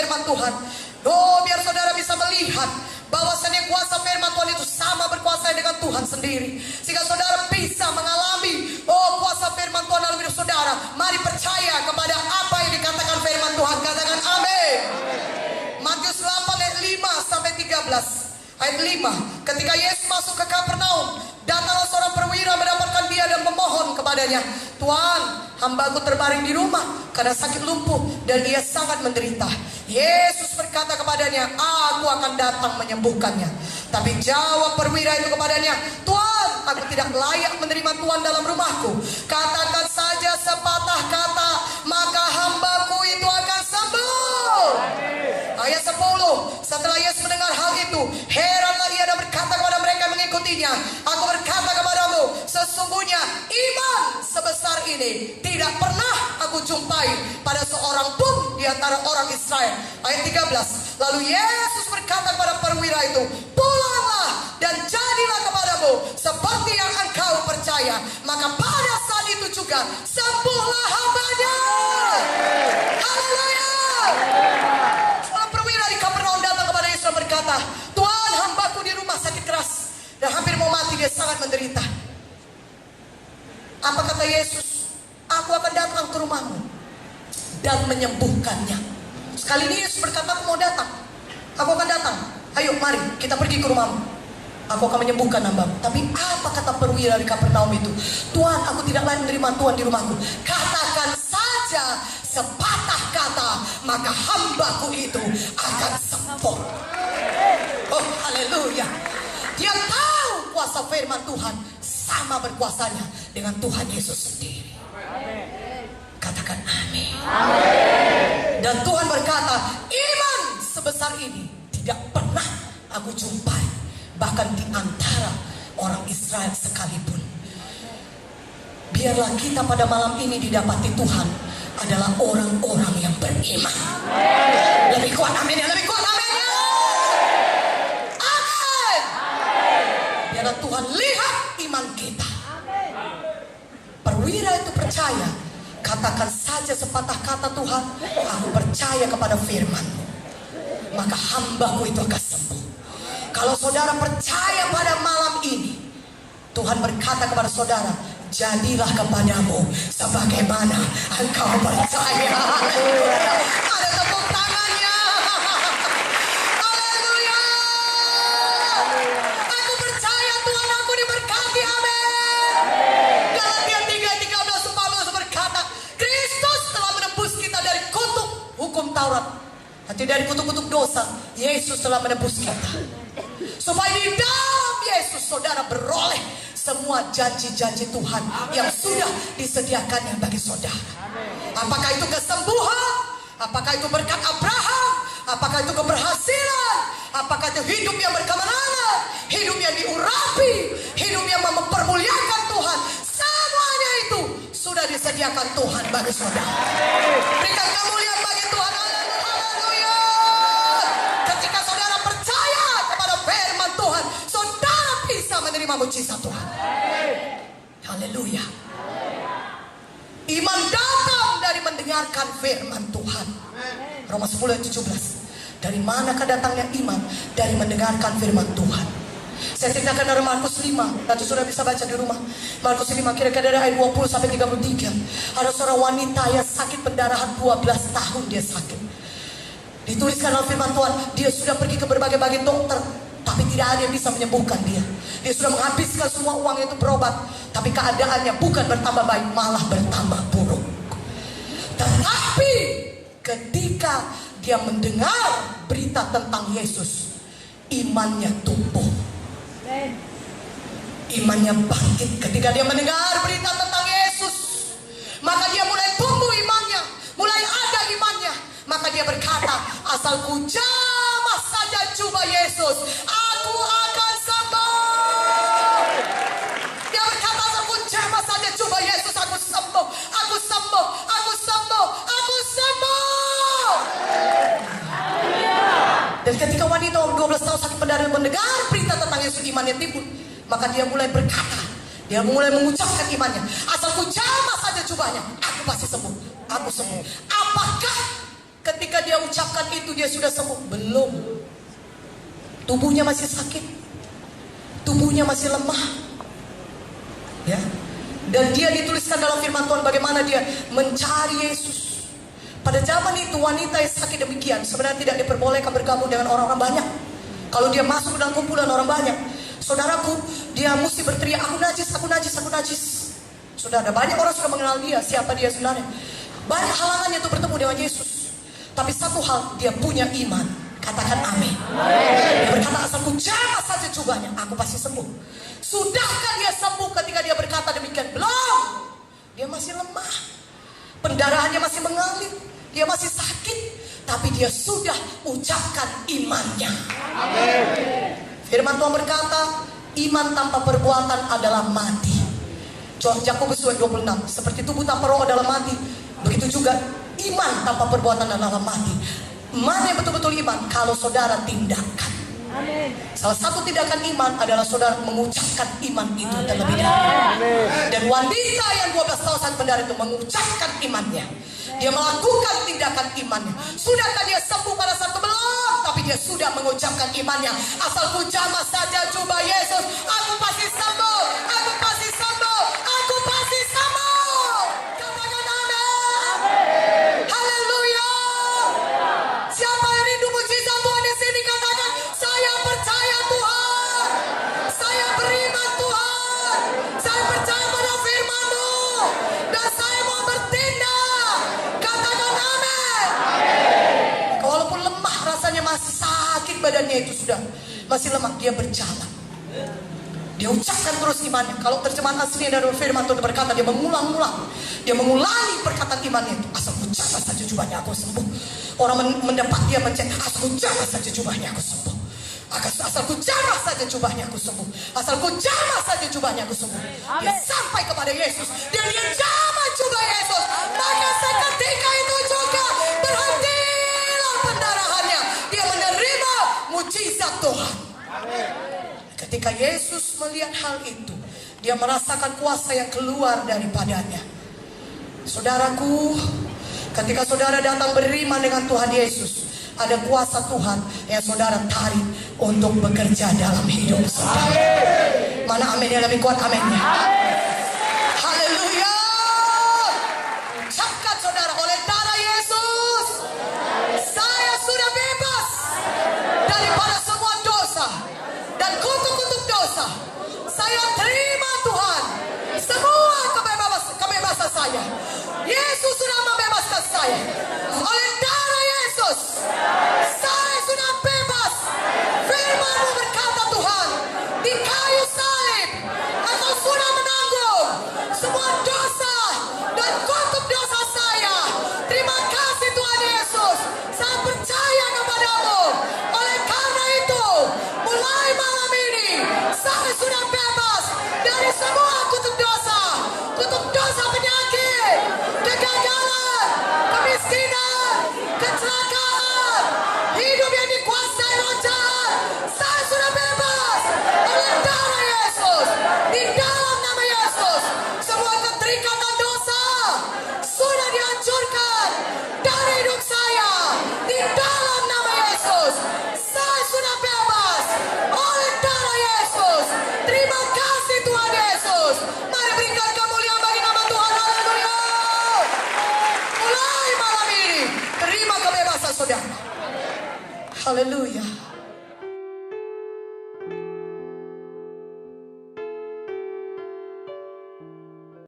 firman Tuhan. Oh, biar saudara bisa melihat bahwasannya kuasa firman Tuhan itu sama berkuasa dengan Tuhan sendiri, sehingga saudara bisa mengalami kuasa firman Tuhan dalam hidup saudara. Mari percaya kepada apa yang dikatakan firman Tuhan. Katakan amin. Matius 8 ayat 5 sampai 13. Ayat 5, ketika Yesus masuk ke Kapernaum, datanglah seorang perwira mendapatkan dia dan memohon kepadanya, "Tuhan, hambaku terbaring di rumah karena sakit lumpuh dan ia sangat menderita." Yesus berkata kepadanya, "Aku akan datang menyembuhkannya." Tapi jawab perwira itu kepadanya, "Tuhan, aku tidak layak menerima Tuhan dalam rumahku. Katakan saja sepatah kata, maka hambaku itu akan sembuh." Ayat 10, setelah Yesus mendengar hal itu, heranlah ia dan berkata kepada mereka yang mengikutinya, "Aku berkata kepadamu, sesungguhnya iman sebesar ini tidak pernah aku jumpai pada seorang pun di antara orang Israel." Ayat 13, lalu Yesus berkata kepada perwira itu, "Pulanglah dan jadilah kepadamu seperti yang engkau percaya." Maka pada saat itu juga sembuhlah hambanya. Haleluya. Perwira di Kapernaum datang kepada Yesus dan berkata, "Tuhan, hambaku di rumah sakit keras dan hampir mau mati, dia sangat menderita." Apa kata Yesus? "Aku akan datang ke rumahmu dan menyembuhkannya." Sekali ini Yesus berkata, "Aku mau datang, aku akan datang. Ayo mari kita pergi ke rumahmu, aku akan menyembuhkan hambamu." Tapi apa kata perwira di Kapernaum itu? "Tuhan, aku tidak layak menerima Tuhan di rumahku. Katakan saja sepatah kata, maka hambaku itu akan sembuh." Oh, haleluya. Dia tahu kuasa firman Tuhan sama berkuasanya dengan Tuhan Yesus sendiri. Katakan amin. Dan Tuhan berkata, "Iman sebesar ini tidak pernah aku jumpai, bahkan di antara orang Israel sekalipun." Biarlah kita pada malam ini didapati Tuhan adalah orang-orang yang beriman. Lebih kuat amin ya, lebih kuat amin ya. Amin. Biarlah Tuhan lihat iman kita. Perwira itu percaya. Katakan saja sepatah kata, "Tuhan, aku percaya kepada firman-Mu, maka hambaku itu akan sembuh." Kalau saudara percaya pada malam ini, Tuhan berkata kepada saudara, "Jadilah kepadamu sebagaimana engkau percaya." Haleluya. Ada tepuk tangannya. Haleluya. Aku percaya Tuhan, aku diberkati. Amin. Galatia 3:13-14 berkata, Kristus telah menebus kita dari kutuk hukum Taurat, hati dari kutuk-kutuk dosa. Yesus telah menebus kita, supaya di dalam Yesus saudara beroleh semua janji-janji Tuhan yang sudah disediakannya bagi saudara. Apakah itu kesembuhan, apakah itu berkat Abraham, apakah itu keberhasilan, apakah itu hidup yang berkemenangan, hidup yang diurapi, hidup yang mempermuliakan Tuhan, semuanya itu sudah disediakan Tuhan bagi saudara. Berikan kemuliaan bagi Tuhan. Haleluya. Ketika saudara percaya kepada firman Tuhan, saudara bisa menerima mujizat Tuhan. Haleluya. Iman datang dari mendengarkan firman Tuhan. Roma 10 ayat 17. Dari manakah datangnya iman? Dari mendengarkan firman Tuhan. Saya ceritakan dari Markus 5. Nanti sudah bisa baca di rumah. Markus 5 kira-kira dari ayat 20 sampai 33. Ada seorang wanita yang sakit pendarahan 12 tahun dia sakit. Dituliskan dalam firman Tuhan, dia sudah pergi ke berbagai-bagai dokter, tapi tidak ada yang bisa menyembuhkan dia. Dia sudah menghabiskan semua uang itu berobat, tapi keadaannya bukan bertambah baik, malah bertambah buruk. Tetapi ketika dia mendengar berita tentang Yesus, imannya tumbuh, imannya bangkit. Ketika dia mendengar berita tentang Yesus, maka dia mulai tumbuh imannya, mulai ada imannya. Maka dia berkata, "Asal ku jamah saja jubah Yesus, aku akan sembuh." Dia berkata, "Asal ku jamah saja jubah Yesus, aku sembuh, aku sembuh, aku sembuh, aku sembuh." Dan ketika wanita 12 tahun sakit pendarahan mendengar berita tentang Yesus, imannya timbul. Maka dia mulai berkata, dia mulai mengucapkan imannya, "Asal ku jamah saja jubahnya, aku pasti sembuh, aku sembuh." Apakah ketika dia ucapkan itu itu dia sudah sembuh? Belum. Tubuhnya masih sakit. Tubuhnya masih lemah. Ya. Dan dia dituliskan dalam firman Tuhan bagaimana dia mencari Yesus. Pada zaman itu wanita yang sakit demikian sebenarnya tidak diperbolehkan bergabung dengan orang-orang banyak. Kalau dia masuk dalam kumpulan orang banyak, saudaraku, dia mesti berteriak, aku najis, aku najis, aku najis. Sudah ada banyak orang sudah mengenal dia, siapa dia sebenarnya. Banyak halangannya untuk bertemu dengan Yesus. Tapi satu hal, dia punya iman. Katakan amin. Dia berkata, asalku jamah saja jubahnya, aku pasti sembuh. Sudahkah dia sembuh ketika dia berkata demikian? Belum. Dia masih lemah. Pendarahannya masih mengalir. Dia masih sakit. Tapi dia sudah ucapkan imannya. Firman Tuhan berkata, iman tanpa perbuatan adalah mati. Yakobus 2:26. Seperti tubuh tanpa roh adalah mati, begitu juga iman tanpa perbuatan adalah mati. Mana yang betul-betul iman? Kalau saudara tindakan. Amen. Salah satu tindakan iman adalah saudara mengucapkan iman itu terlebih dahulu. Dan wanita yang 12 tahun saat pendarahan itu mengucapkan imannya. Dia melakukan tindakan imannya. Sudahkah dia sembuh pada saat itu? Belum. Tapi dia sudah mengucapkan imannya. Asalku jamah saja jubah Yesus, aku pasti sembuh. Aku pasti sembuh. Aku pasti sembuh. Katakan amin. Haleluya. Siapa yang rindu mujizat Tuhan di sini? Katakan, saya percaya Tuhan. Saya beriman Tuhan. Saya percaya pada firman-Mu. Dan saya mau bertindak. Katakan amin. Walaupun lemah rasanya, masih sakit badannya itu sudah. Masih lemah, dia berjalan. Dia ucapkan terus imannya. Kalau terjemahan aslinya dari firman Tuhan berkata, dia mengulang-ulang. Dia mengulangi perkataan imannya itu. Asalku jamah saja jubahnya, aku sembuh. Orang mendapat dia mencet, asalku jamah saja jubahnya, aku sembuh. Asalku jamah saja jubahnya, aku sembuh. Asalku jamah saja jubahnya, aku sembuh. Dia sampai kepada Yesus. Dan dia jamah jubah Yesus. Maka seketika itu juga berhentilah pendarahannya. Dia menerima mujizat Tuhan. Ketika Yesus melihat hal itu, dia merasakan kuasa yang keluar daripadanya. Saudaraku, ketika saudara datang beriman dengan Tuhan Yesus, ada kuasa Tuhan yang saudara tarik untuk bekerja dalam hidup saudara. Mana amin yang lebih kuat aminnya? Haleluya. Ucapkan saudara, oleh darah Yesus saya sudah bebas daripada semua dosa dan kutuk-kutuk dosa. Saya terima Tuhan semua kebebasan saya. Yesus sudah membebaskan saya. Oleh darah Yesus saya sudah bebas. Firman-Mu berkata Tuhan, di kayu salib Engkau sudah menanggung semua dosa dan kutuk dosa saya. Terima kasih Tuhan Yesus. Saya percaya kepada-Mu. Oleh karena itu, mulai malam ini saya sudah bebas dari semua kutuk dosa penyakit, kegagalan, kemiskinan, kecelakaan, hidup yang dikuasai roh jahat. Saya sudah bebas oleh darah Yesus. Di dalam nama Yesus, semua keterikatan dosa sudah dihancurkan dari hidup saya. Di dalam nama Yesus, saya sudah bebas oleh darah Yesus. Terima kasih Tuhan Yesus. Mari berikan kemuliaan bagi nama Tuhan. Haleluya. Mulai malam ini terima kebebasan saudara. Haleluya.